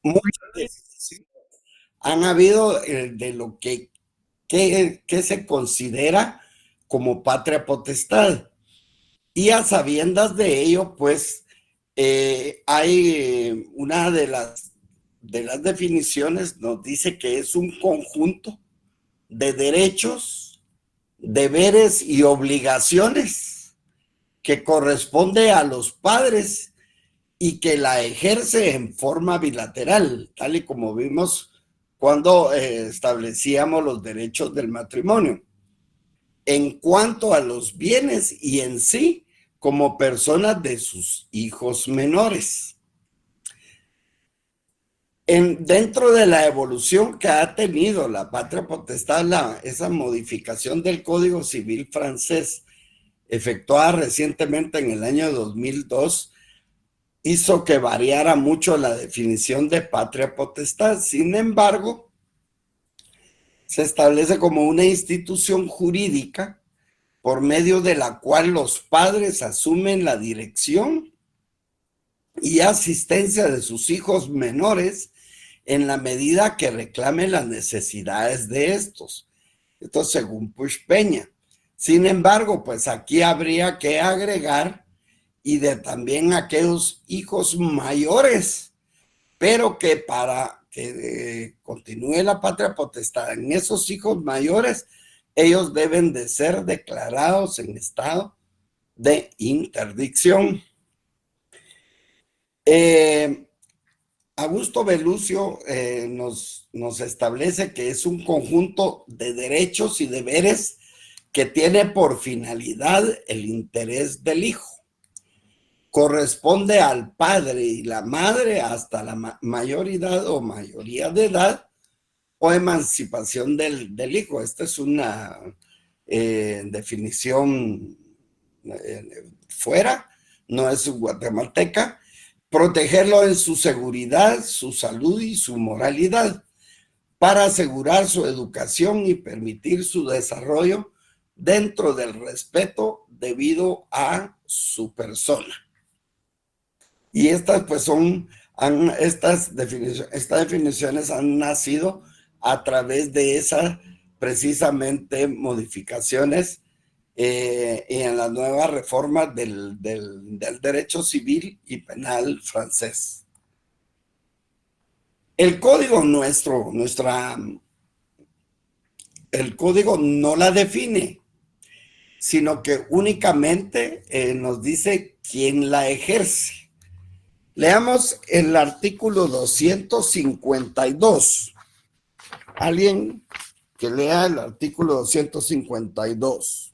muchas definiciones han habido de lo que se considera como patria potestad. Y a sabiendas de ello, pues hay una de las definiciones nos dice que es un conjunto de derechos, deberes y obligaciones que corresponde a los padres y que la ejerce en forma bilateral, tal y como vimos cuando establecíamos los derechos del matrimonio. En cuanto a los bienes y en sí, como personas de sus hijos menores. Dentro de la evolución que ha tenido la patria potestad, esa modificación del Código Civil francés, efectuada recientemente en el año 2002, hizo que variara mucho la definición de patria potestad. Sin embargo, se establece como una institución jurídica por medio de la cual los padres asumen la dirección y asistencia de sus hijos menores en la medida que reclamen las necesidades de estos. Esto según Push Peña. Sin embargo, pues aquí habría que agregar y de también aquellos hijos mayores, pero que para que continúe la patria potestad en esos hijos mayores, ellos deben de ser declarados en estado de interdicción. Augusto Belucio nos establece que es un conjunto de derechos y deberes que tiene por finalidad el interés del hijo. Corresponde al padre y la madre hasta la mayoridad o mayoría de edad o emancipación del hijo. Esta es una definición fuera, no es guatemalteca. Protegerlo en su seguridad, su salud y su moralidad para asegurar su educación y permitir su desarrollo dentro del respeto debido a su persona. Y estas pues estas definiciones han nacido a través de esas precisamente modificaciones y en las nuevas reformas del derecho civil y penal francés. El código el código no la define, sino que únicamente nos dice quién la ejerce. Leamos el artículo 252. Alguien que lea el artículo 252.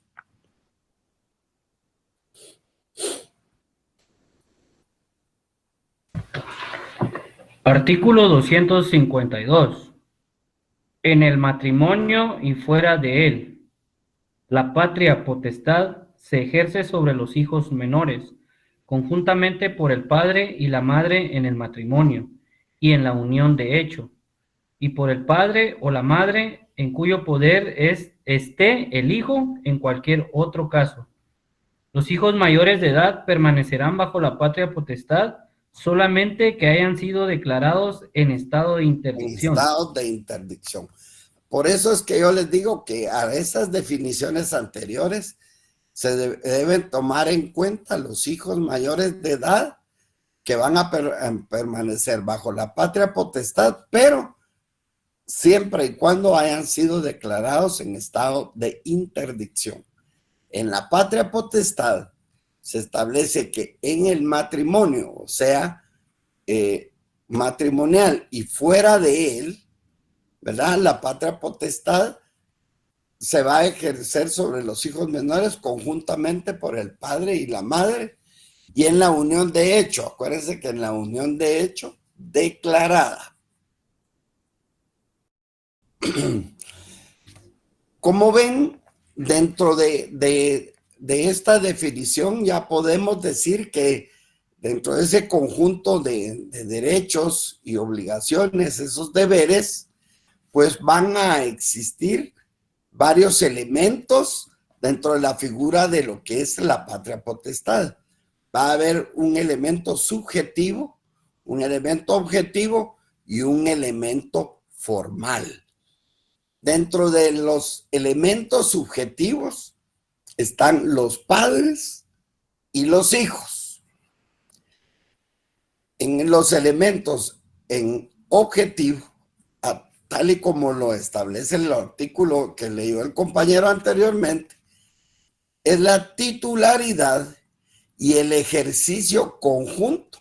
Artículo 252. En el matrimonio y fuera de él, la patria potestad se ejerce sobre los hijos menores, conjuntamente por el padre y la madre en el matrimonio y en la unión de hecho, y por el padre o la madre en cuyo poder esté el hijo en cualquier otro caso. Los hijos mayores de edad permanecerán bajo la patria potestad solamente que hayan sido declarados en estado de En interdicción. estado de interdicción. Por eso es que yo les digo que a esas definiciones anteriores se deben tomar en cuenta los hijos mayores de edad que van a permanecer bajo la patria potestad, pero siempre y cuando hayan sido declarados en estado de interdicción. En la patria potestad se establece que en el matrimonio, o sea, matrimonial y fuera de él, ¿verdad? La patria potestad se va a ejercer sobre los hijos menores conjuntamente por el padre y la madre y en la unión de hecho. Acuérdense que en la unión de hecho declarada. Como ven, dentro de esta definición ya podemos decir que dentro de ese conjunto de derechos y obligaciones, esos deberes, pues van a existir varios elementos dentro de la figura de lo que es la patria potestad. Va a haber un elemento subjetivo, un elemento objetivo y un elemento formal. Dentro de los elementos subjetivos están los padres y los hijos. En los elementos en objetivo, tal y como lo establece el artículo que leyó el compañero anteriormente, es la titularidad y el ejercicio conjunto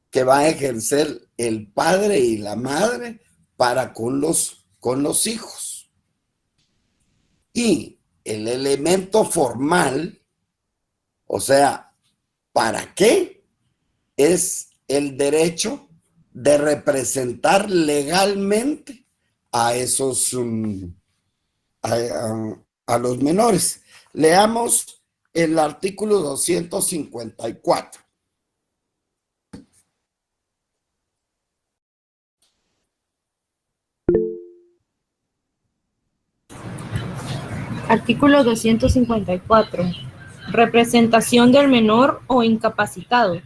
que va a ejercer el padre y la madre para con los hijos. Y el elemento formal, o sea, ¿para qué? Es el derecho de representar legalmente a esos, a los menores. Leamos el artículo 254. Artículo 254. Representación del menor o incapacitado.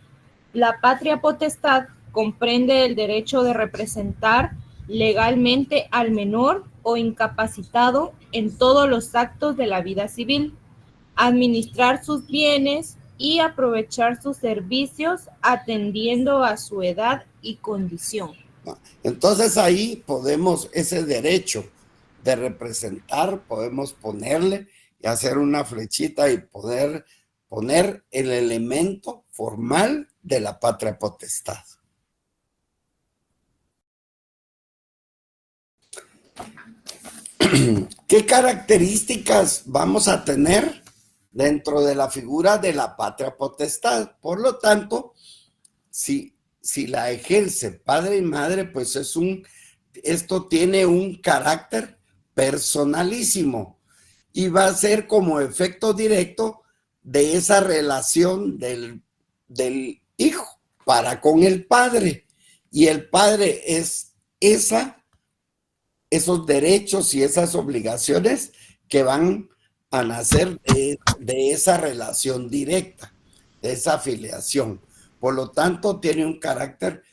La patria potestad comprende el derecho de representar legalmente al menor o incapacitado en todos los actos de la vida civil, administrar sus bienes y aprovechar sus servicios atendiendo a su edad y condición. Entonces ahí podemos, ese derecho de representar, podemos ponerle y hacer una flechita y poder poner el elemento formal de la patria potestad. ¿Qué características vamos a tener dentro de la figura de la patria potestad? Por lo tanto, si la ejerce padre y madre, pues esto tiene un carácter personalísimo y va a ser como efecto directo de esa relación del hijo para con el padre. Y el padre es esos derechos y esas obligaciones que van a nacer de esa relación directa, de esa afiliación. Por lo tanto, tiene un carácter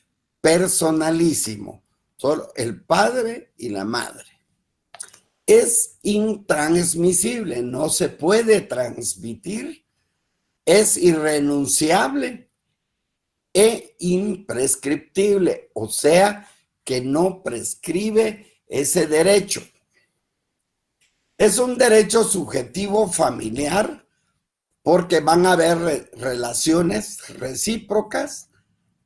personalísimo, solo el padre y la madre. Es intransmisible, no se puede transmitir, es irrenunciable e imprescriptible, o sea, que no prescribe ese derecho. Es un derecho subjetivo familiar porque van a haber relaciones recíprocas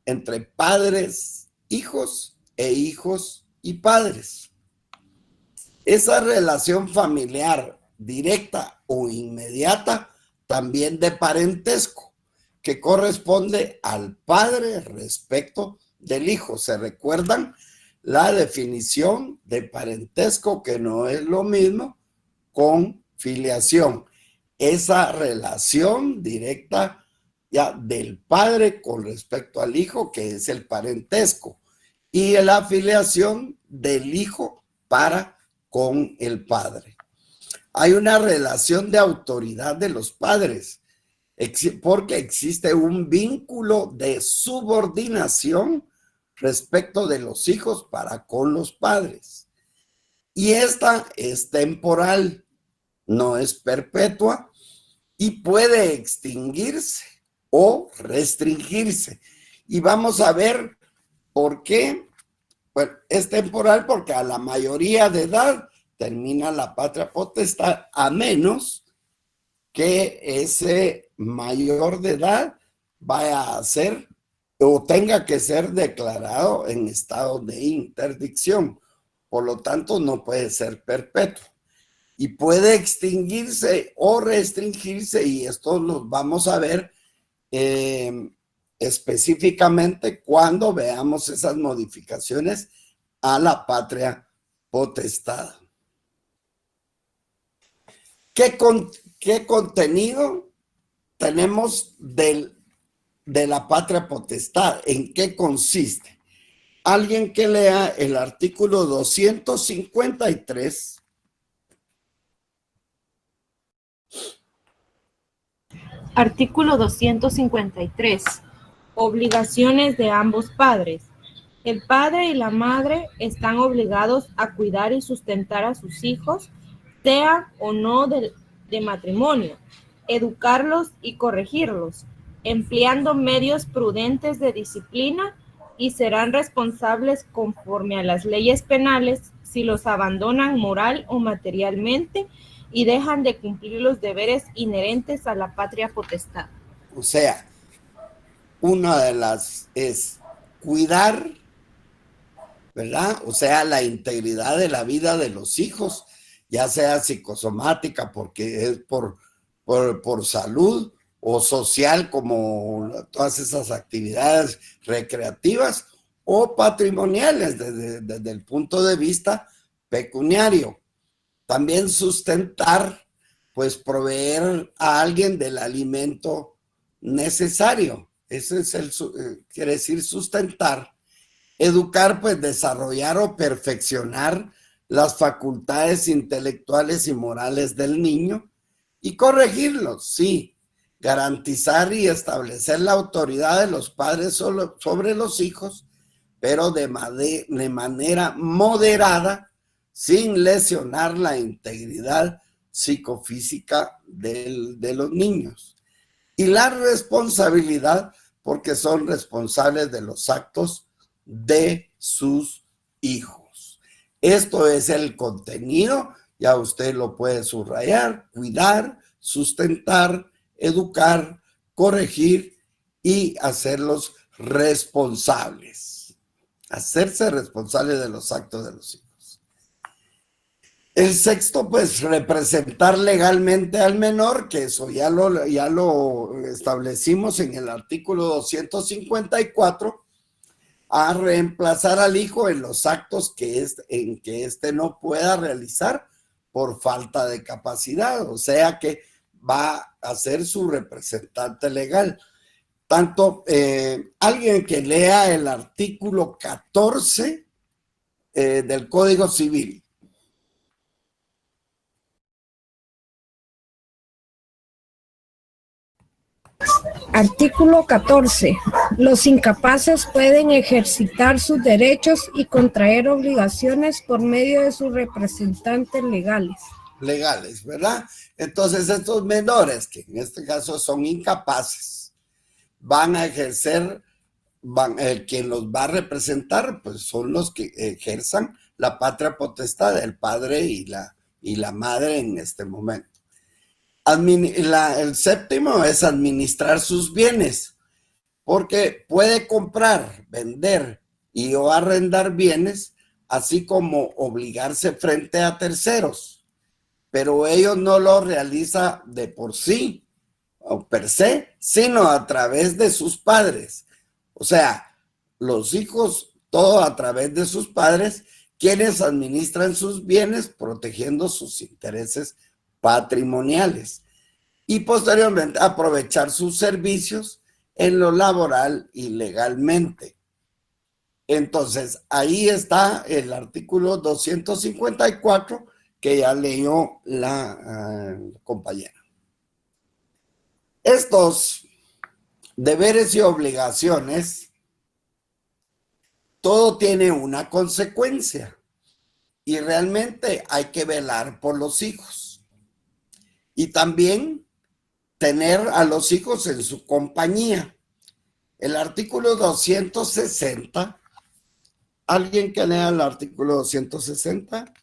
entre padres, hijos e hijos y padres. Esa relación familiar directa o inmediata, también de parentesco, que corresponde al padre respecto del hijo. ¿Se recuerdan la definición de parentesco, que no es lo mismo con filiación? Esa relación directa ya del padre con respecto al hijo, que es el parentesco, y la afiliación del hijo para con el padre. Hay una relación de autoridad de los padres, porque existe un vínculo de subordinación respecto de los hijos para con los padres. Y esta es temporal, no es perpetua y puede extinguirse o restringirse. Y vamos a ver por qué. Bueno, es temporal porque a la mayoría de edad termina la patria potestad, a menos que ese mayor de edad vaya a ser o tenga que ser declarado en estado de interdicción. Por lo tanto, no puede ser perpetuo. Y puede extinguirse o restringirse, y esto lo vamos a ver específicamente cuando veamos esas modificaciones a la patria potestad. ¿Qué contenido tenemos de la patria potestad? ¿En qué consiste? Alguien que lea el artículo 253. Artículo 253. Obligaciones de ambos padres. El padre y la madre están obligados a cuidar y sustentar a sus hijos, sea o no de matrimonio, educarlos y corregirlos, empleando medios prudentes de disciplina, y serán responsables conforme a las leyes penales si los abandonan moral o materialmente y dejan de cumplir los deberes inherentes a la patria potestad. O sea, una de las es cuidar, ¿verdad? O sea, la integridad de la vida de los hijos, ya sea psicosomática, porque es por salud, o social, como todas esas actividades recreativas, o patrimoniales desde el punto de vista pecuniario. También sustentar, pues proveer a alguien del alimento necesario. Eso es quiere decir sustentar. Educar, pues desarrollar o perfeccionar las facultades intelectuales y morales del niño, y corregirlos, sí. Garantizar y establecer la autoridad de los padres sobre los hijos, pero de manera moderada, sin lesionar la integridad psicofísica de los niños. Y la responsabilidad, porque son responsables de los actos de sus hijos. Esto es el contenido, ya usted lo puede subrayar: cuidar, sustentar, educar, corregir y hacerlos responsables. Hacerse responsables de los actos de los hijos. El sexto, pues representar legalmente al menor, que eso ya lo establecimos en el artículo 254, a reemplazar al hijo en los actos en que éste no pueda realizar por falta de capacidad, o sea que va a ser su representante legal. Tanto alguien que lea el artículo 14 del Código Civil. Artículo 14. Los incapaces pueden ejercitar sus derechos y contraer obligaciones por medio de sus representantes legales. Legales, ¿verdad? Entonces estos menores, que en este caso son incapaces, van a ejercer, quien los va a representar, pues son los que ejerzan la patria potestad, el padre y la madre en este momento. El séptimo es administrar sus bienes, porque puede comprar, vender y o arrendar bienes, así como obligarse frente a terceros, pero ellos no lo realiza de por sí o per se, sino a través de sus padres. O sea, los hijos, todo a través de sus padres, quienes administran sus bienes protegiendo sus intereses patrimoniales, y posteriormente aprovechar sus servicios en lo laboral y legalmente. Entonces, ahí está el artículo 254 que ya leyó la compañera. Estos deberes y obligaciones, todo tiene una consecuencia, y realmente hay que velar por los hijos y también tener a los hijos en su compañía. El artículo 260, ¿alguien que lea el artículo 260?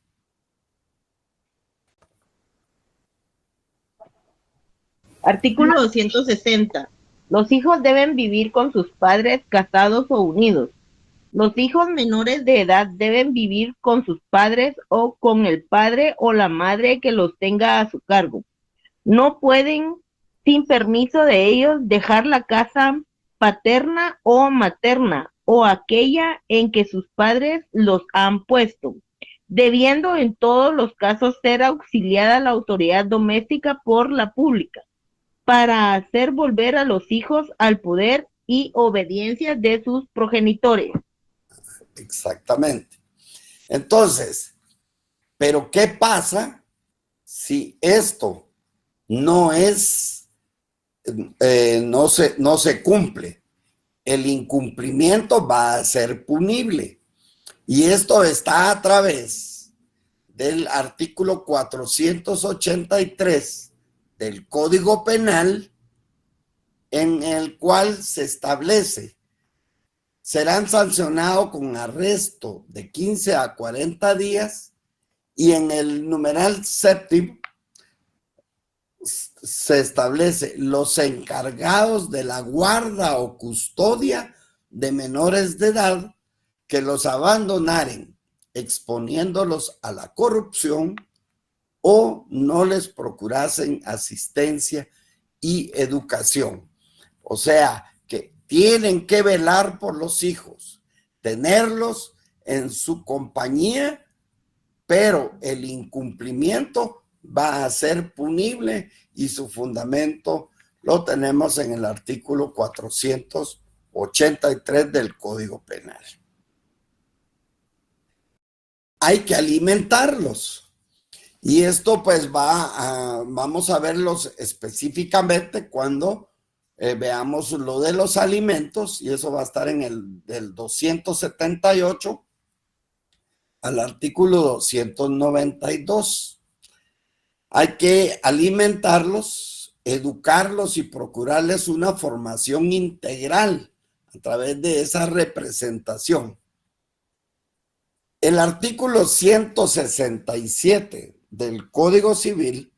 Artículo 260. Los hijos deben vivir con sus padres casados o unidos. Los hijos menores de edad deben vivir con sus padres o con el padre o la madre que los tenga a su cargo. No pueden, sin permiso de ellos, dejar la casa paterna o materna o aquella en que sus padres los han puesto, debiendo en todos los casos ser auxiliada la autoridad doméstica por la pública, para hacer volver a los hijos al poder y obediencia de sus progenitores. Exactamente. Entonces, ¿pero qué pasa si esto no es, no se cumple? el incumplimiento va a ser punible. Y esto está a través del artículo 483 del Código Penal, en el cual se establece: serán sancionados con arresto de 15 a 40 días, y en el numeral séptimo se establece: los encargados de la guarda o custodia de menores de edad que los abandonaren, exponiéndolos a la corrupción, o no les procurasen asistencia y educación. O sea, que tienen que velar por los hijos, tenerlos en su compañía, pero el incumplimiento va a ser punible, y su fundamento lo tenemos en el artículo 483 del Código Penal. Hay que alimentarlos. Y esto pues vamos a verlos específicamente cuando veamos lo de los alimentos, y eso va a estar en el del 278 al artículo 292. Hay que alimentarlos, educarlos y procurarles una formación integral a través de esa representación. El artículo 167 del Código Civil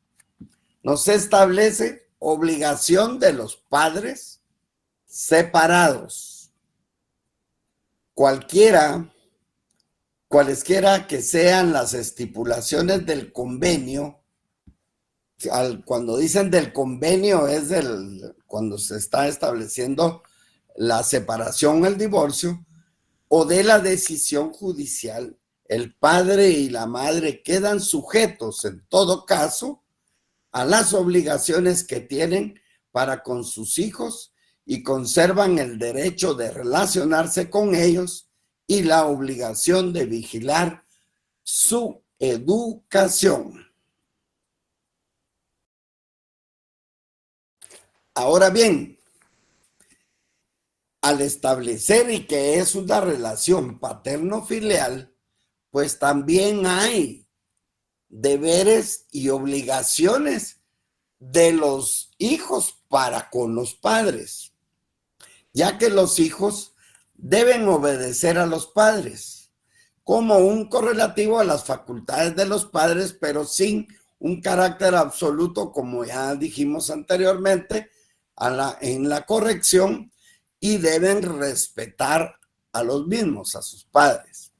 nos establece obligación de los padres separados. Cualesquiera que sean las estipulaciones del convenio. Cuando dicen del convenio es cuando se está estableciendo la separación, el divorcio, o de la decisión judicial, el padre y la madre quedan sujetos en todo caso a las obligaciones que tienen para con sus hijos, y conservan el derecho de relacionarse con ellos y la obligación de vigilar su educación. Ahora bien, al establecer y que es una relación paterno-filial, pues también hay deberes y obligaciones de los hijos para con los padres, ya que los hijos deben obedecer a los padres como un correlativo a las facultades de los padres, pero sin un carácter absoluto, como ya dijimos anteriormente, en la corrección, y deben respetar a los mismos, a sus padres.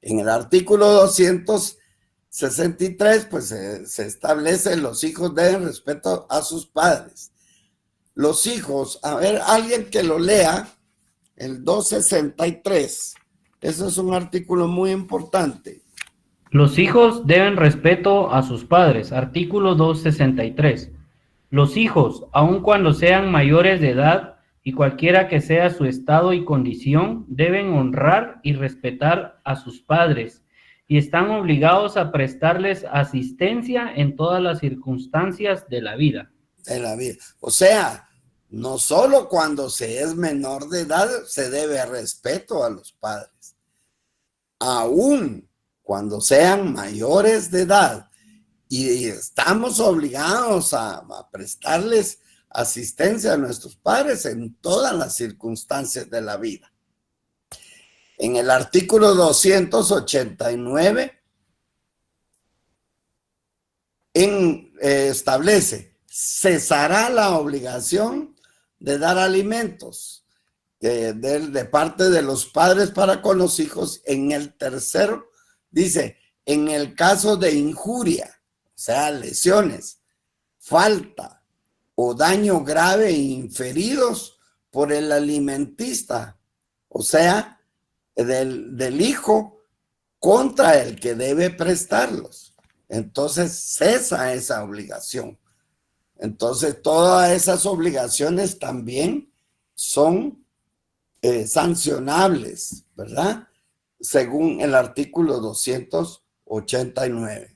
En el artículo 263, pues se establece: los hijos deben respeto a sus padres. Los hijos, a ver, alguien que lo lea, el 263. Eso es un artículo muy importante. Los hijos deben respeto a sus padres. Artículo 263. Los hijos, aun cuando sean mayores de edad y cualquiera que sea su estado y condición, deben honrar y respetar a sus padres, y están obligados a prestarles asistencia en todas las circunstancias de la vida. De la vida. O sea, no solo cuando se es menor de edad se debe respeto a los padres, aún cuando sean mayores de edad, y estamos obligados a prestarles asistencia a nuestros padres en todas las circunstancias de la vida. En el artículo 289 establece: cesará la obligación de dar alimentos de parte de los padres para con los hijos. En el tercero dice: en el caso de injuria, o sea, lesiones, falta o daño grave inferidos por el alimentista, o sea, del hijo contra el que debe prestarlos. Entonces cesa esa obligación. Entonces todas esas obligaciones también son sancionables, ¿verdad? Según el artículo 289.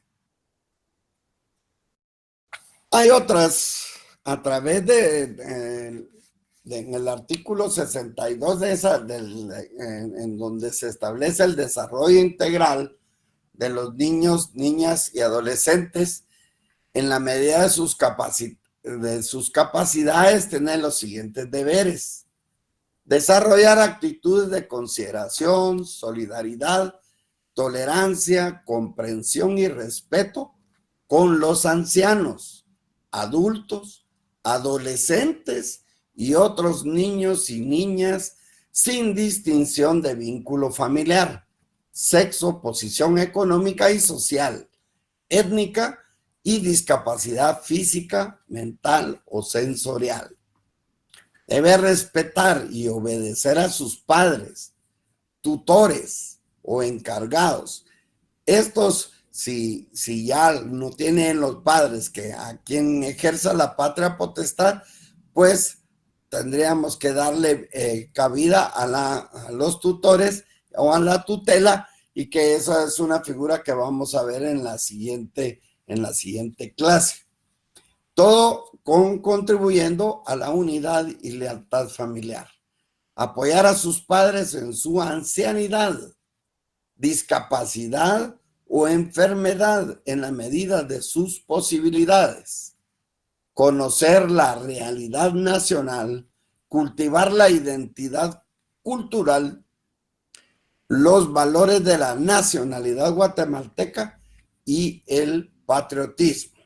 Hay otras, a través de en el artículo 62 de esa, en donde se establece el desarrollo integral de los niños, niñas y adolescentes, en la medida de sus capacidades, tienen los siguientes deberes: desarrollar actitudes de consideración, solidaridad, tolerancia, comprensión y respeto con los ancianos, adultos, adolescentes y otros niños y niñas, sin distinción de vínculo familiar, sexo, posición económica y social, étnica y discapacidad física, mental o sensorial. Debe respetar y obedecer a sus padres, tutores o encargados. Estos, si ya no tienen los padres que a quien ejerza la patria potestad, pues tendríamos que darle cabida a los tutores o a la tutela, y que esa es una figura que vamos a ver en la siguiente clase. Todo contribuyendo a la unidad y lealtad familiar. Apoyar a sus padres en su ancianidad, discapacidad o enfermedad en la medida de sus posibilidades. Conocer la realidad nacional, cultivar la identidad cultural, los valores de la nacionalidad guatemalteca y el patriotismo.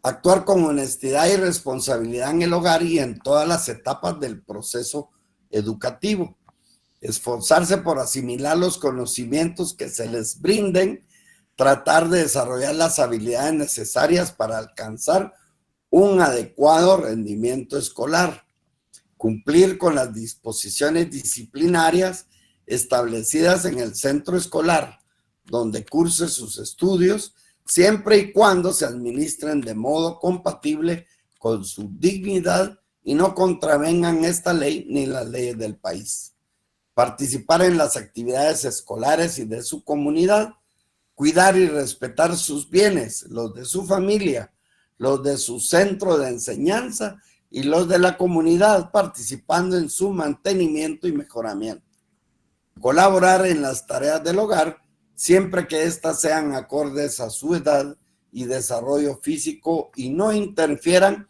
Actuar con honestidad y responsabilidad en el hogar y en todas las etapas del proceso educativo. Esforzarse por asimilar los conocimientos que se les brinden, tratar de desarrollar las habilidades necesarias para alcanzar un adecuado rendimiento escolar, cumplir con las disposiciones disciplinarias establecidas en el centro escolar donde curse sus estudios, siempre y cuando se administren de modo compatible con su dignidad y no contravengan esta ley ni las leyes del país. Participar en las actividades escolares y de su comunidad, cuidar y respetar sus bienes, los de su familia, los de su centro de enseñanza y los de la comunidad, participando en su mantenimiento y mejoramiento. Colaborar en las tareas del hogar, siempre que éstas sean acordes a su edad y desarrollo físico y no interfieran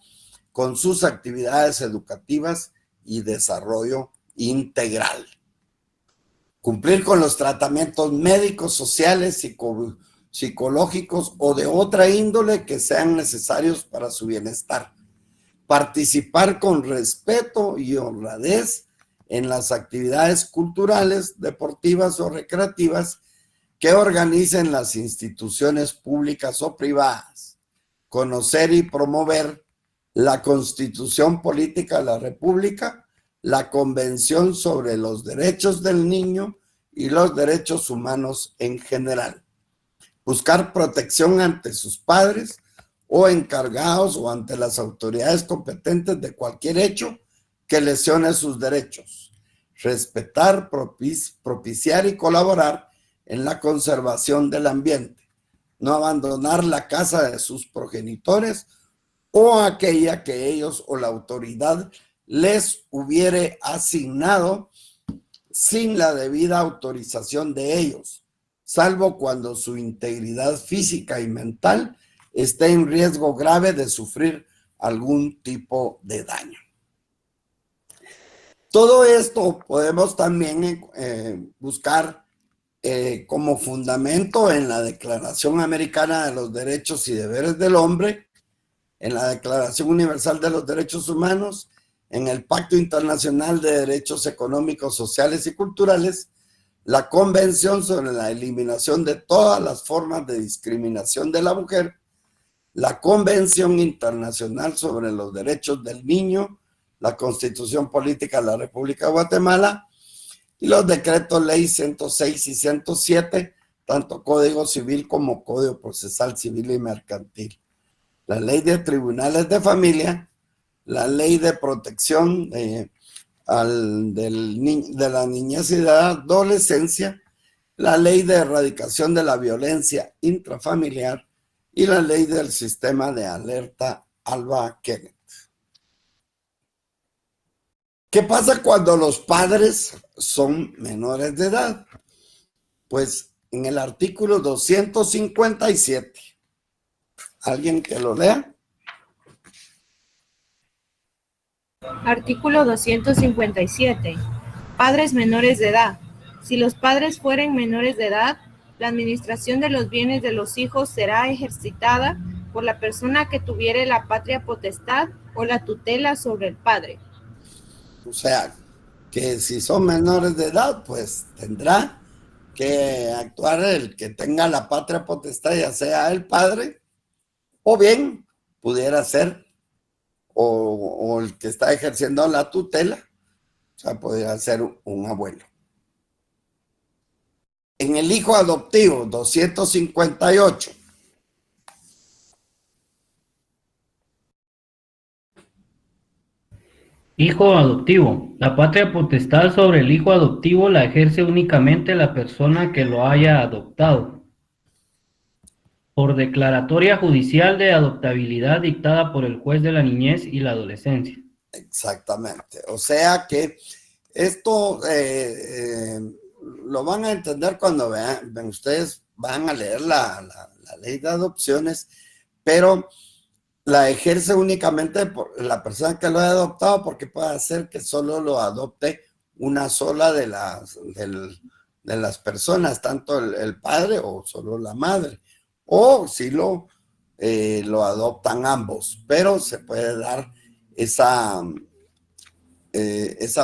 con sus actividades educativas y desarrollo integral. Cumplir con los tratamientos médicos, sociales, psicológicos o de otra índole que sean necesarios para su bienestar. Participar con respeto y honradez en las actividades culturales, deportivas o recreativas que organicen las instituciones públicas o privadas. Conocer y promover la Constitución Política de la República, la Convención sobre los Derechos del Niño y los derechos humanos en general. Buscar protección ante sus padres o encargados o ante las autoridades competentes de cualquier hecho que lesione sus derechos. Respetar, propiciar y colaborar en la conservación del ambiente. No abandonar la casa de sus progenitores o aquella que ellos o la autoridad les hubiere asignado sin la debida autorización de ellos, salvo cuando su integridad física y mental esté en riesgo grave de sufrir algún tipo de daño. Todo esto podemos también buscar como fundamento en la Declaración Americana de los Derechos y Deberes del Hombre, en la Declaración Universal de los Derechos Humanos, en el Pacto Internacional de Derechos Económicos, Sociales y Culturales, la Convención sobre la Eliminación de todas las formas de discriminación de la mujer, la Convención Internacional sobre los Derechos del Niño, la Constitución Política de la República de Guatemala y los decretos ley 106 y 107, tanto Código Civil como Código Procesal Civil y Mercantil, la Ley de Tribunales de Familia, la Ley de Protección de la Niñez y de la Adolescencia, la Ley de Erradicación de la Violencia Intrafamiliar y la Ley del Sistema de Alerta Alba Kenneth. ¿Qué pasa cuando los padres son menores de edad? Pues en el artículo 257, ¿alguien que lo lea? Artículo 257. Padres menores de edad. Si los padres fueren menores de edad, la administración de los bienes de los hijos será ejercitada por la persona que tuviere la patria potestad o la tutela sobre el padre. O sea, que si son menores de edad, pues tendrá que actuar el que tenga la patria potestad, ya sea el padre, o bien pudiera ser o el que está ejerciendo la tutela, o sea, podría ser un abuelo. En el hijo adoptivo, 258. Hijo adoptivo. La patria potestad sobre el hijo adoptivo la ejerce únicamente la persona que lo haya adoptado, por declaratoria judicial de adoptabilidad dictada por el juez de la niñez y la adolescencia. Exactamente. O sea que esto lo van a entender cuando vean, ustedes van a leer la ley de adopciones, pero la ejerce únicamente por la persona que lo haya adoptado, porque puede hacer que solo lo adopte una sola de las personas, tanto el padre o solo la madre, o si lo adoptan ambos, pero se puede dar esa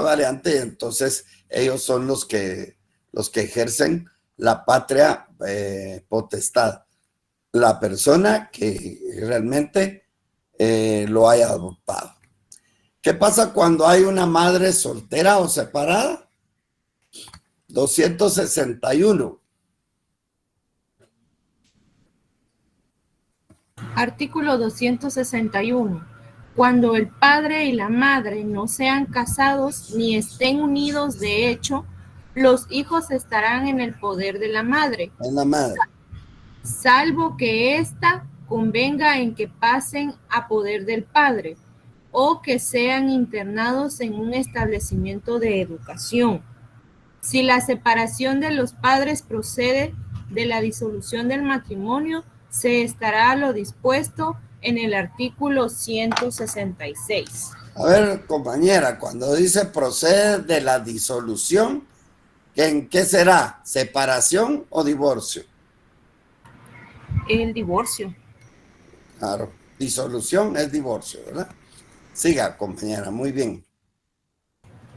variante. Entonces ellos son los que ejercen la patria potestad, la persona que realmente lo haya adoptado. ¿Qué pasa cuando hay una madre soltera o separada? 261. Artículo 261. Cuando el padre y la madre no sean casados ni estén unidos de hecho, los hijos estarán en el poder de la madre. En la madre. Salvo que ésta convenga en que pasen a poder del padre o que sean internados en un establecimiento de educación. Si la separación de los padres procede de la disolución del matrimonio, se estará a lo dispuesto en el artículo 166. A ver, compañera, cuando dice procede de la disolución, ¿en qué será? ¿Separación o divorcio? El divorcio. Claro, disolución es divorcio, ¿verdad? Siga, compañera, muy bien.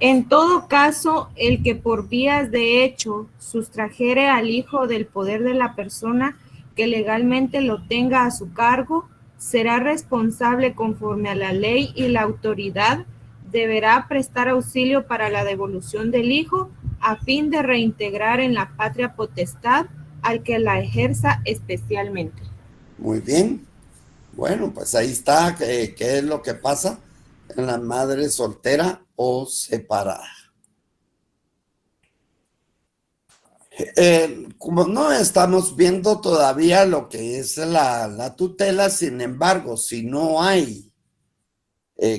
En todo caso, el que por vías de hecho sustrajere al hijo del poder de la persona que legalmente lo tenga a su cargo, será responsable conforme a la ley y la autoridad deberá prestar auxilio para la devolución del hijo a fin de reintegrar en la patria potestad al que la ejerza especialmente. Muy bien. Bueno, pues ahí está. ¿Qué es lo que pasa en la madre soltera o separada? Como no estamos viendo todavía lo que es la tutela, sin embargo, si no hay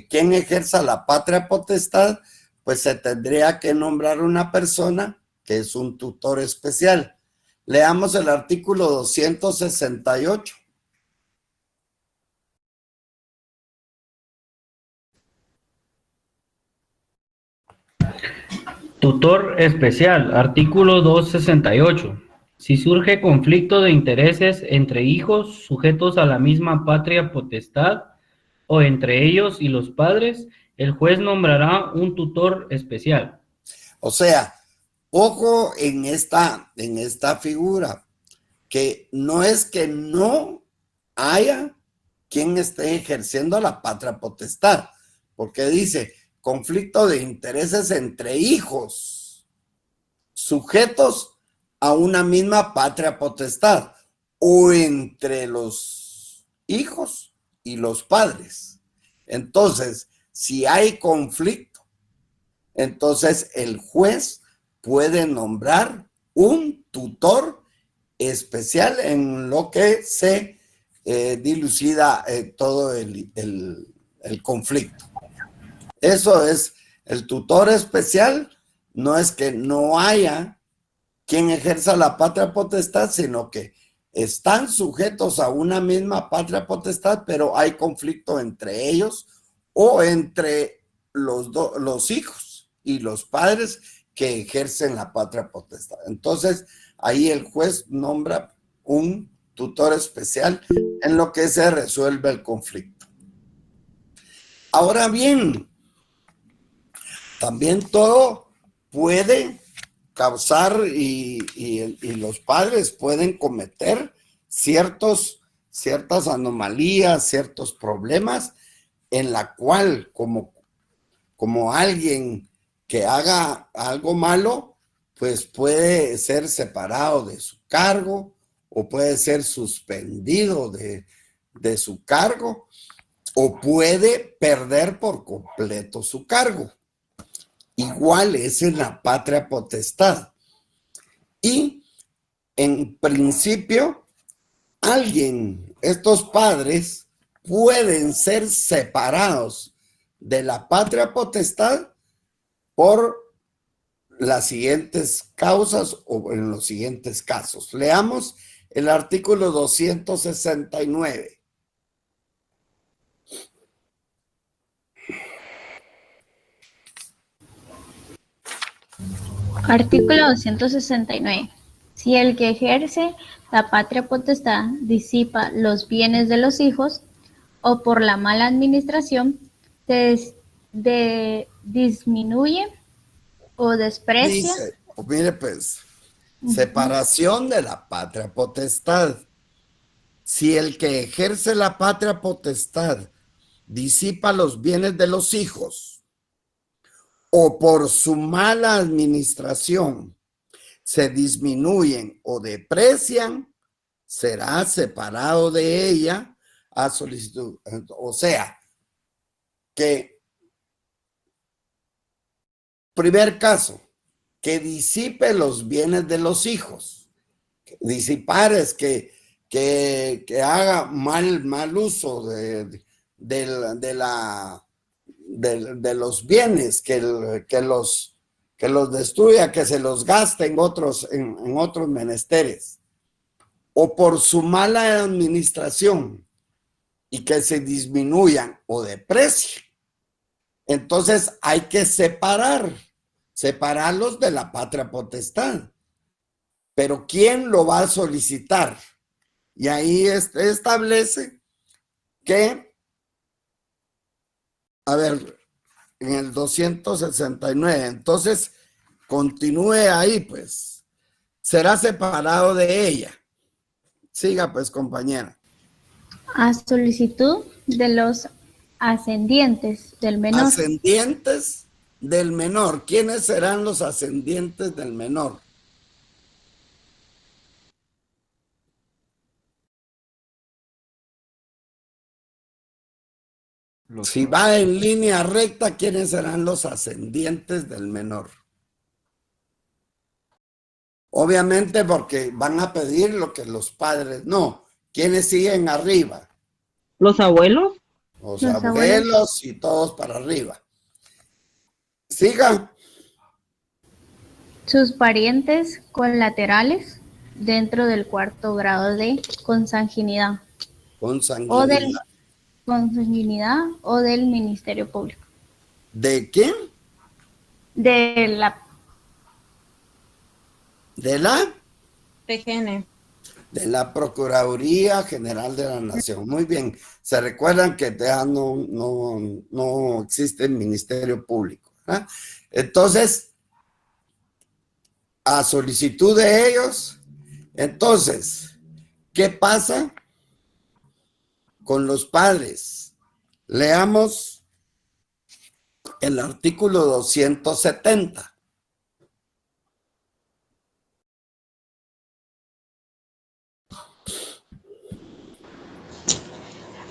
quien ejerza la patria potestad, pues se tendría que nombrar una persona que es un tutor especial. Leamos el artículo 268. Tutor especial, artículo 268. Si surge conflicto de intereses entre hijos sujetos a la misma patria potestad o entre ellos y los padres, el juez nombrará un tutor especial. O sea, ojo en esta figura, que no es que no haya quien esté ejerciendo la patria potestad, porque dice conflicto de intereses entre hijos sujetos a una misma patria potestad o entre los hijos y los padres. Entonces, si hay conflicto, entonces el juez puede nombrar un tutor especial en lo que se dilucida todo el conflicto. Eso es El tutor especial no es que no haya quien ejerza la patria potestad, sino que están sujetos a una misma patria potestad, pero hay conflicto entre ellos o entre los hijos y los padres que ejercen la patria potestad. Entonces, ahí el juez nombra un tutor especial en lo que se resuelve el conflicto. Ahora bien, también todo puede causar y los padres pueden cometer ciertas anomalías, ciertos problemas en la cual como alguien que haga algo malo, pues puede ser separado de su cargo o puede ser suspendido de su cargo o puede perder por completo su cargo. Igual es en la patria potestad. Y en principio, estos padres pueden ser separados de la patria potestad por las siguientes causas o en los siguientes casos. Leamos el artículo 269. Artículo 269. Si el que ejerce la patria potestad disipa los bienes de los hijos o por la mala administración disminuye o desprecia. Dice, mire pues, separación de la patria potestad. Si el que ejerce la patria potestad disipa los bienes de los hijos o por su mala administración se disminuyen o deprecian, será separado de ella a solicitud. O sea, que primer caso, que disipe los bienes de los hijos. Disipar es que haga mal uso de los bienes, que los destruya, que se los gaste en otros menesteres, o por su mala administración y que se disminuyan o deprecien. Entonces hay que separarlos de la patria potestad. Pero ¿quién lo va a solicitar? Y ahí establece que, a ver, en el 269, entonces continúe ahí, pues, será separado de ella. Siga, pues, compañera. A solicitud de los ascendientes del menor. Ascendientes del menor. ¿Quiénes serán los ascendientes del menor? Si va en línea recta, ¿quiénes serán los ascendientes del menor? Obviamente porque van a pedir lo que los padres no. ¿Quiénes siguen arriba? ¿Los abuelos? Los abuelos y todos para arriba. Siga. Sus parientes colaterales dentro del cuarto grado de consanguinidad. Consanguinidad o del Ministerio Público. ¿De quién? De la PGN. De la Procuraduría General de la Nación. Muy bien. Se recuerdan que ya no existe el Ministerio Público, ¿verdad? Entonces, a solicitud de ellos, entonces, ¿qué pasa con los padres? Leamos el artículo 270.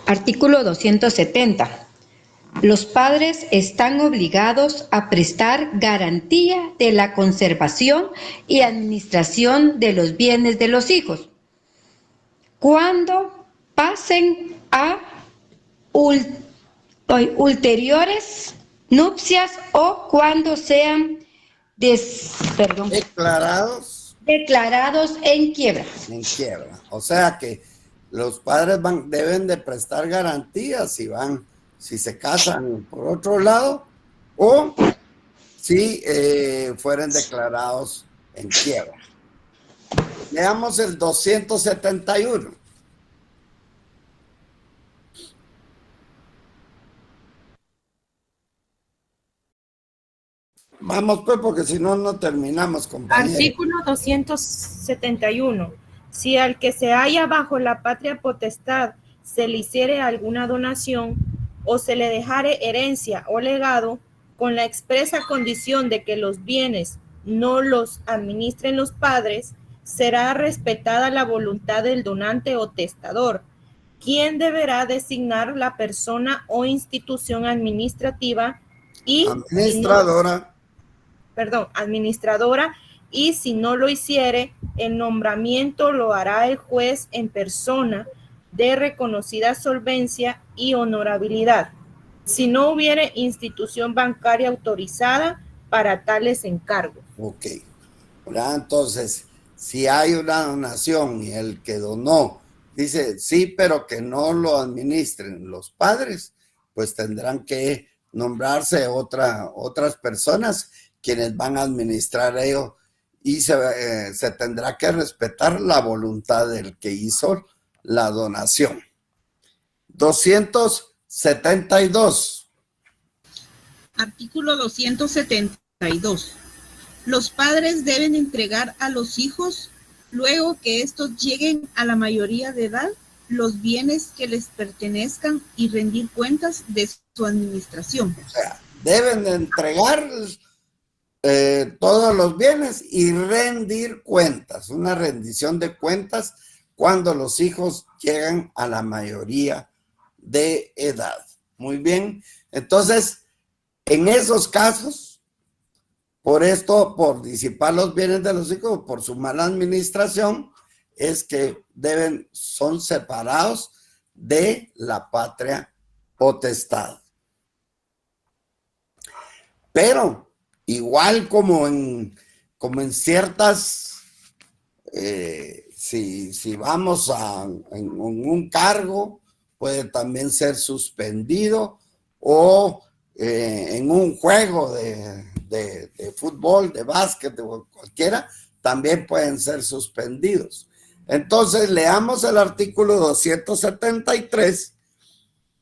Artículo 270. Los padres están obligados a prestar garantía de la conservación y administración de los bienes de los hijos cuando pasen a ulteriores nupcias o cuando sean declarados en quiebra. En quiebra. O sea que los padres deben de prestar garantías si se casan por otro lado o si fueran declarados en quiebra. Veamos el 271. Vamos pues, porque si no, no terminamos, compañeros. Artículo 271. Si al que se halla bajo la patria potestad se le hiciere alguna donación o se le dejare herencia o legado, con la expresa condición de que los bienes no los administren los padres, será respetada la voluntad del donante o testador, quien deberá designar la persona o institución administrativa y administradora, y si no lo hiciere, el nombramiento lo hará el juez en persona de reconocida solvencia y honorabilidad, si no hubiere institución bancaria autorizada para tales encargos. Ok. Entonces, si hay una donación y el que donó dice sí, pero que no lo administren los padres, pues tendrán que nombrarse otras personas quienes van a administrar ello, y se tendrá que respetar la voluntad del que hizo la donación. 272. Artículo 272. Los padres deben entregar a los hijos, luego que estos lleguen a la mayoría de edad, los bienes que les pertenezcan y rendir cuentas de su administración. O sea, deben de entregar todos los bienes y rendir cuentas, una rendición de cuentas cuando los hijos llegan a la mayoría de edad. Muy bien, entonces, en esos casos, por disipar los bienes de los hijos, por su mala administración, es que son separados de la patria potestad. Pero igual como en ciertas, si vamos en un cargo, puede también ser suspendido, o en un juego de fútbol, de básquet, o cualquiera, también pueden ser suspendidos. Entonces, leamos el artículo 273,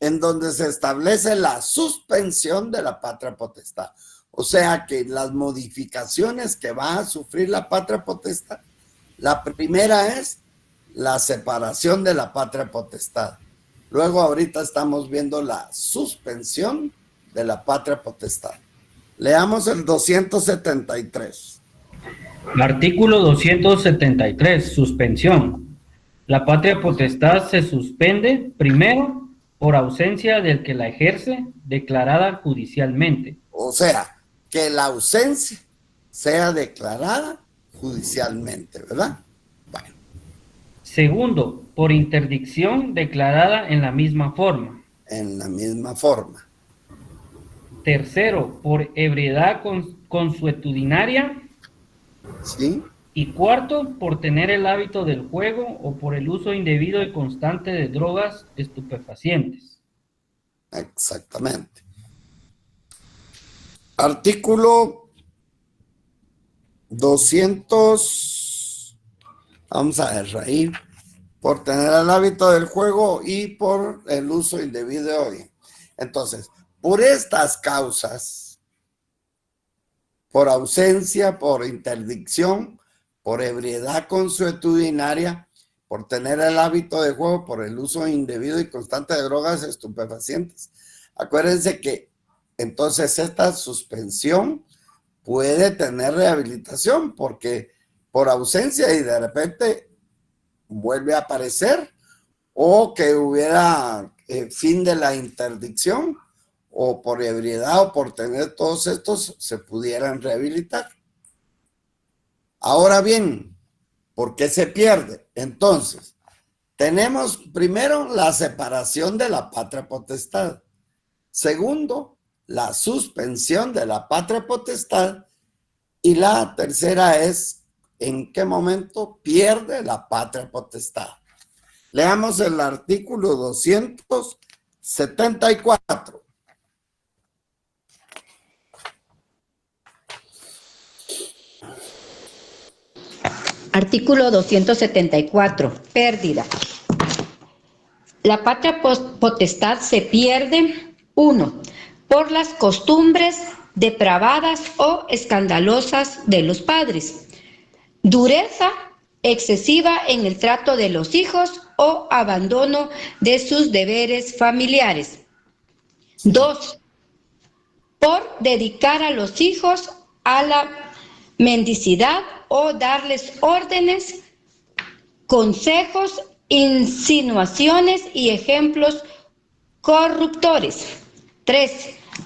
en donde se establece la suspensión de la patria potestad. O sea que las modificaciones que va a sufrir la patria potestad, la primera es la separación de la patria potestad. Luego ahorita estamos viendo la suspensión de la patria potestad. Leamos el 273. Artículo 273, suspensión. La patria potestad se suspende, primero, por ausencia del que la ejerce, declarada judicialmente. O sea, que la ausencia sea declarada judicialmente, ¿verdad? Bueno. Segundo, por interdicción declarada en la misma forma. En la misma forma. Tercero, por ebriedad consuetudinaria. Sí. Y cuarto, por tener el hábito del juego o por el uso indebido y constante de drogas estupefacientes. Exactamente. Artículo 200, vamos a ver ahí, por tener el hábito del juego y por el uso indebido. Entonces, por estas causas, por ausencia, por interdicción, por ebriedad consuetudinaria, por tener el hábito de juego, por el uso indebido y constante de drogas estupefacientes. Acuérdense que entonces esta suspensión puede tener rehabilitación, porque por ausencia y de repente vuelve a aparecer, o que hubiera fin de la interdicción, o por ebriedad o por tener todos estos se pudieran rehabilitar. Ahora bien, ¿por qué se pierde? Entonces, tenemos primero la separación de la patria potestad. Segundo, la suspensión de la patria potestad. Y la tercera es, ¿en qué momento pierde la patria potestad? Leamos el artículo 274. Artículo 274. Pérdida. La patria potestad se pierde, 1, por las costumbres depravadas o escandalosas de los padres, dureza excesiva en el trato de los hijos o abandono de sus deberes familiares. 2, por dedicar a los hijos a la mendicidad o darles órdenes, consejos, insinuaciones y ejemplos corruptores. 3,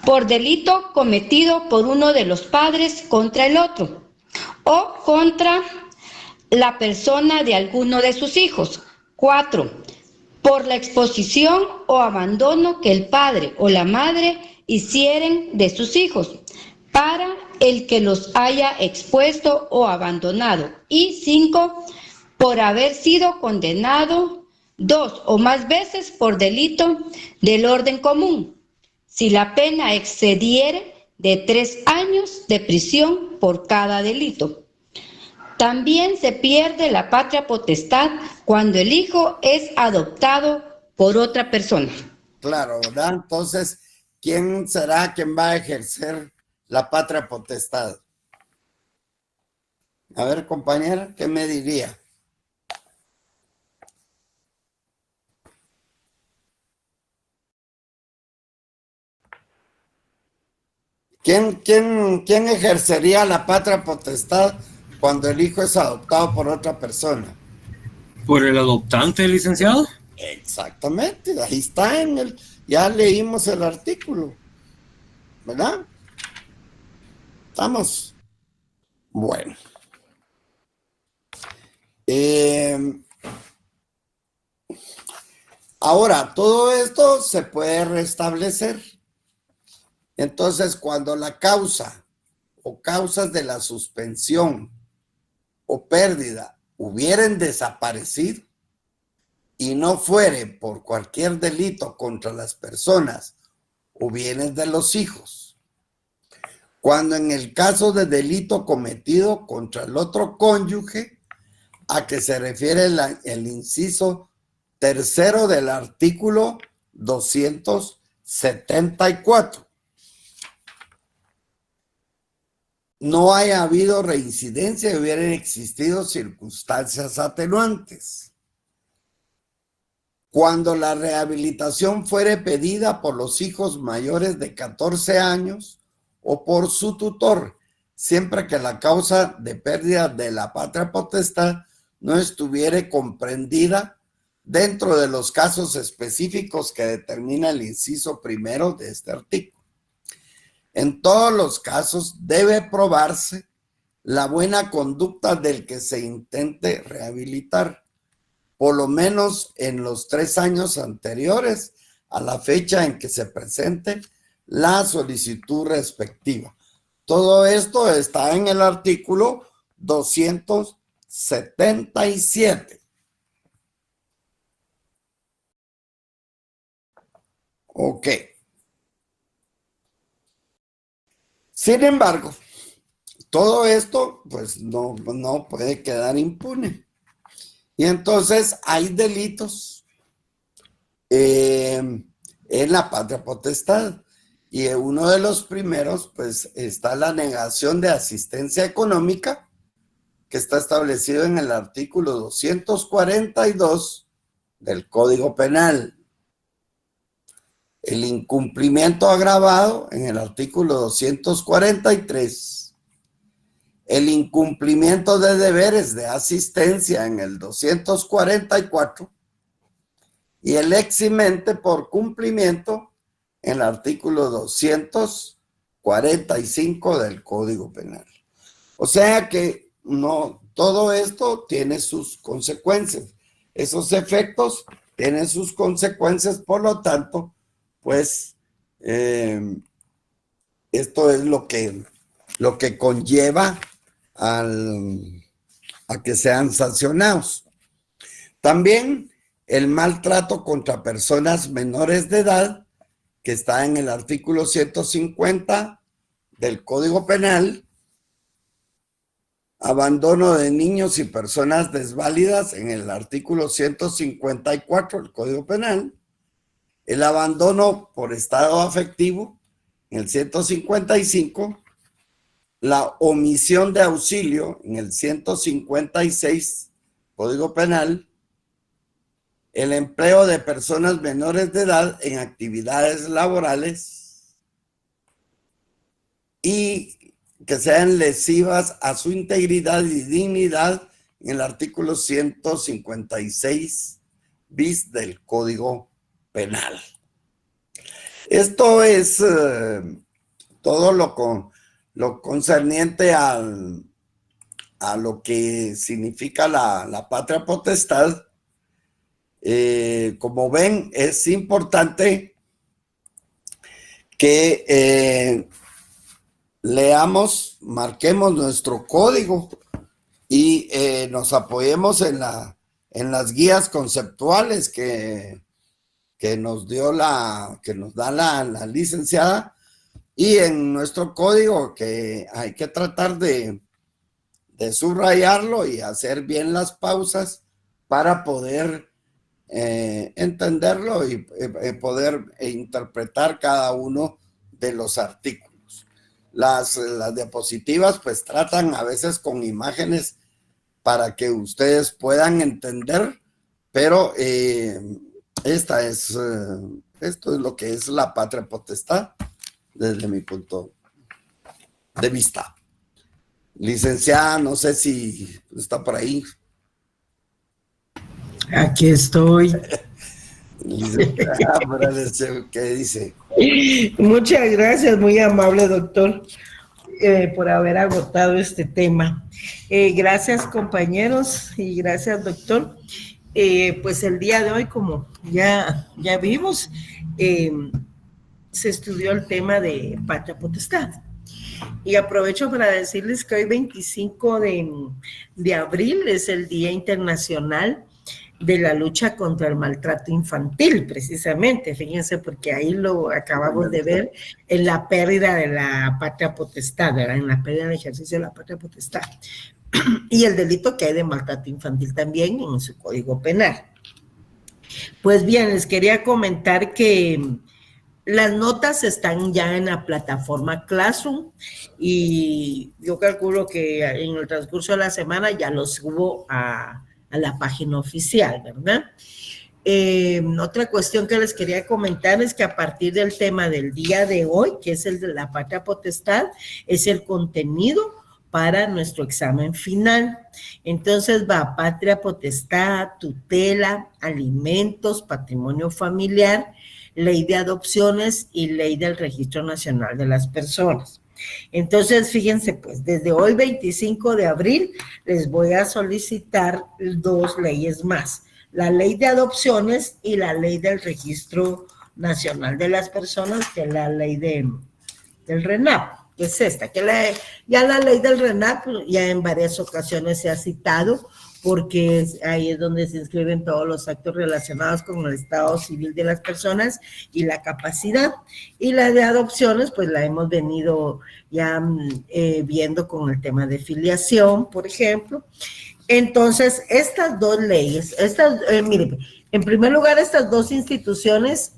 por delito cometido por uno de los padres contra el otro o contra la persona de alguno de sus hijos. 4, por la exposición o abandono que el padre o la madre hicieren de sus hijos para el que los haya expuesto o abandonado. Y 5, por haber sido condenado 2 o más veces por delito del orden común, si la pena excediere de 3 años de prisión por cada delito. También se pierde la patria potestad cuando el hijo es adoptado por otra persona. Claro, ¿verdad? Entonces, ¿quién será quien va a ejercer la patria potestad? A ver, compañera, ¿qué me diría? ¿Quién ejercería la patria potestad cuando el hijo es adoptado por otra persona? ¿Por el adoptante, licenciado? Exactamente, ahí está ya leímos el artículo, ¿verdad? ¿Estamos? Bueno. Ahora, todo esto se puede restablecer. Entonces, cuando la causa o causas de la suspensión o pérdida hubieran desaparecido y no fuere por cualquier delito contra las personas o bienes de los hijos, cuando en el caso de delito cometido contra el otro cónyuge, a que se refiere el inciso tercero del artículo 274. No haya habido reincidencia y hubieran existido circunstancias atenuantes. Cuando la rehabilitación fuere pedida por los hijos mayores de 14 años o por su tutor, siempre que la causa de pérdida de la patria potestad no estuviere comprendida dentro de los casos específicos que determina el inciso primero de este artículo. En todos los casos debe probarse la buena conducta del que se intente rehabilitar, por lo menos en los 3 años anteriores a la fecha en que se presente la solicitud respectiva. Todo esto está en el artículo 277. Ok. Sin embargo, todo esto pues no puede quedar impune. Y entonces hay delitos en la patria potestad. Y uno de los primeros pues está la negación de asistencia económica, que está establecido en el artículo 242 del Código Penal. El incumplimiento agravado en el artículo 243, el incumplimiento de deberes de asistencia en el 244 y el eximente por cumplimiento en el artículo 245 del Código Penal. O sea que no, todo esto tiene sus consecuencias. Esos efectos tienen sus consecuencias, por lo tanto, pues Esto es lo que conlleva a que sean sancionados. También el maltrato contra personas menores de edad, que está en el artículo 150 del Código Penal. Abandono de niños y personas desválidas en el artículo 154 del Código Penal. El abandono por estado afectivo en el 155. La omisión de auxilio en el 156 Código Penal. El empleo de personas menores de edad en actividades laborales y que sean lesivas a su integridad y dignidad en el artículo 156 bis del Código Penal. Esto es todo lo concerniente a lo que significa la patria potestad. Como ven, es importante que leamos, marquemos nuestro código y nos apoyemos en las guías conceptuales que nos da la licenciada, y en nuestro código, que hay que tratar de subrayarlo y hacer bien las pausas para poder entenderlo y poder interpretar cada uno de los artículos. Las diapositivas pues tratan a veces con imágenes para que ustedes puedan entender, pero esto es lo que es la patria potestad desde mi punto de vista. Licenciada, no sé si está por ahí. Aquí estoy. ¿Qué dice? Muchas gracias, muy amable doctor, por haber agotado este tema. Gracias, compañeros, y gracias, doctor. Pues el día de hoy, como ya vimos, se estudió el tema de patria potestad. Y aprovecho para decirles que hoy 25 de abril es el Día Internacional de la lucha contra el maltrato infantil, precisamente, fíjense, porque ahí lo acabamos de ver en la pérdida de la patria potestad, ¿verdad? En la pérdida del ejercicio de la patria potestad. Y el delito que hay de maltrato infantil también en su Código Penal. Pues bien, les quería comentar que las notas están ya en la plataforma Classroom y yo calculo que en el transcurso de la semana ya los subo a la página oficial, ¿verdad? Otra cuestión que les quería comentar es que a partir del tema del día de hoy, que es el de la patria potestad, es el contenido para nuestro examen final. Entonces va patria potestad, tutela, alimentos, patrimonio familiar, ley de adopciones y ley del Registro Nacional de las Personas. Entonces, fíjense, pues, desde hoy 25 de abril les voy a solicitar 2 leyes más, la ley de adopciones y la ley del Registro Nacional de las Personas, que es la ley del RENAP, que es esta, que ya la ley del RENAP ya en varias ocasiones se ha citado, porque ahí es donde se inscriben todos los actos relacionados con el estado civil de las personas y la capacidad. Y la de adopciones, pues la hemos venido ya viendo con el tema de filiación, por ejemplo. Entonces, estas 2 leyes, miren, en primer lugar, estas 2 instituciones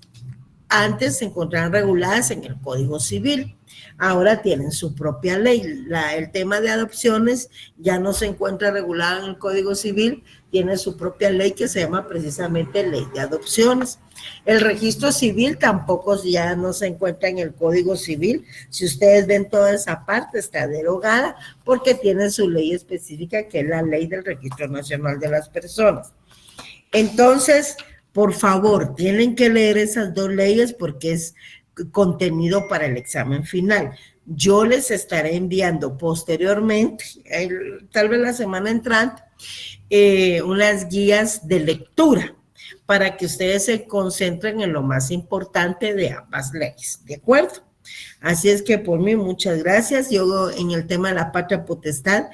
antes se encontraban reguladas en el Código Civil. Ahora tienen su propia ley. El tema de adopciones ya no se encuentra regulado en el Código Civil, tiene su propia ley que se llama precisamente Ley de Adopciones. El registro civil tampoco ya no se encuentra en el Código Civil. Si ustedes ven toda esa parte, está derogada porque tiene su ley específica, que es la Ley del Registro Nacional de las Personas. Entonces, por favor, tienen que leer esas 2 leyes porque es contenido para el examen final. Yo les estaré enviando posteriormente, tal vez la semana entrante, unas guías de lectura para que ustedes se concentren en lo más importante de ambas leyes, ¿de acuerdo? Así es que por mí, muchas gracias. Yo en el tema de la patria potestad,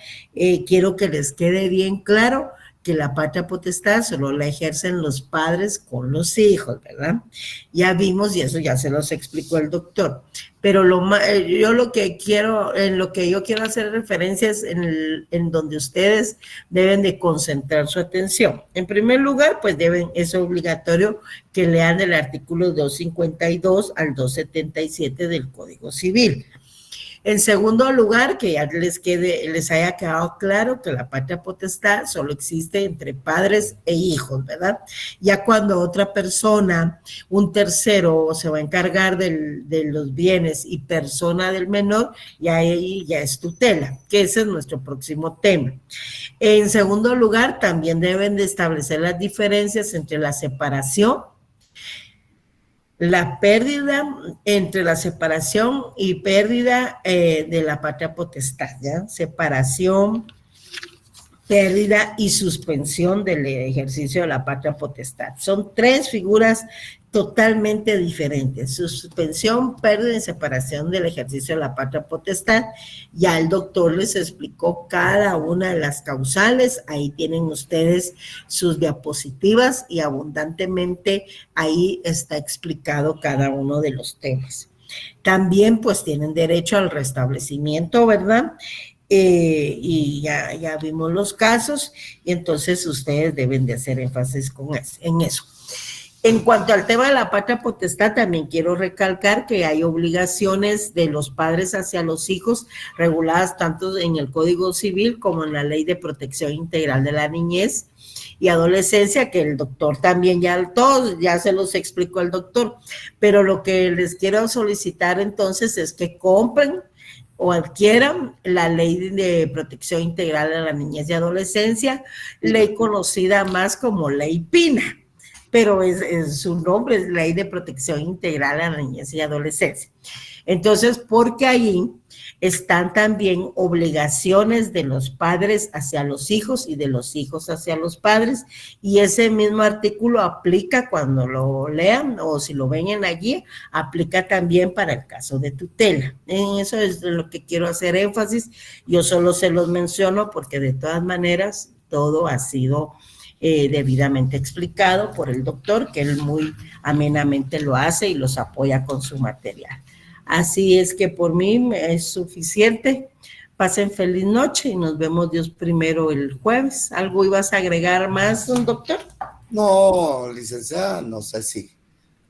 quiero que les quede bien claro que la patria potestad solo la ejercen los padres con los hijos, ¿verdad? Ya vimos, y eso ya se los explicó el doctor, pero yo lo que quiero, en lo que yo quiero hacer referencia es en donde ustedes deben de concentrar su atención. En primer lugar, pues es obligatorio que lean el artículo 252 al 277 del Código Civil. En segundo lugar, que ya les haya quedado claro que la patria potestad solo existe entre padres e hijos, ¿verdad? Ya cuando otra persona, un tercero, se va a encargar de los bienes y persona del menor, ya ahí ya es tutela, que ese es nuestro próximo tema. En segundo lugar, también deben de establecer las diferencias entre la separación, la pérdida, entre la separación y pérdida de la patria potestad, ¿ya? Separación, pérdida y suspensión del ejercicio de la patria potestad. Son tres figuras totalmente diferentes: suspensión, pérdida y separación del ejercicio de la patria potestad. Ya el doctor les explicó cada una de las causales, ahí tienen ustedes sus diapositivas y abundantemente ahí está explicado cada uno de los temas. También pues tienen derecho al restablecimiento, ¿verdad? Y ya vimos los casos, y entonces ustedes deben de hacer énfasis en eso. En cuanto al tema de la patria potestad, también quiero recalcar que hay obligaciones de los padres hacia los hijos reguladas tanto en el Código Civil como en la Ley de Protección Integral de la Niñez y Adolescencia, que el doctor también ya se los explicó el doctor, pero lo que les quiero solicitar entonces es que compren o adquieran la Ley de Protección Integral de la Niñez y Adolescencia, ley conocida más como Ley Pina, pero su nombre es Ley de Protección Integral a la Niñez y Adolescencia. Entonces, porque ahí están también obligaciones de los padres hacia los hijos y de los hijos hacia los padres, y ese mismo artículo aplica cuando lo lean o si lo ven en la guía, aplica también para el caso de tutela. En eso es lo que quiero hacer énfasis. Yo solo se los menciono porque de todas maneras todo ha sido debidamente explicado por el doctor, que él muy amenamente lo hace y los apoya con su material. Así es que por mí es suficiente. Pasen feliz noche y nos vemos Dios primero el jueves. ¿Algo ibas a agregar más, doctor? No, licenciada, no sé si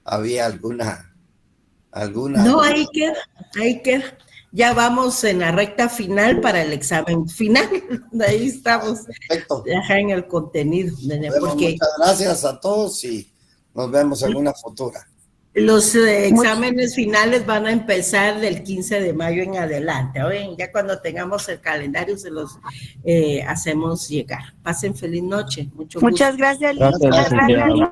había alguna. No, ahí queda. Ya vamos en la recta final para el examen final. Ahí estamos. Perfecto. Ya en el contenido. Muchas gracias a todos y nos vemos en una futura. Los exámenes finales van a empezar del 15 de mayo en adelante. Oye, ya cuando tengamos el calendario se los hacemos llegar. Pasen feliz noche. Muchas gracias, Liz. Muchas gracias.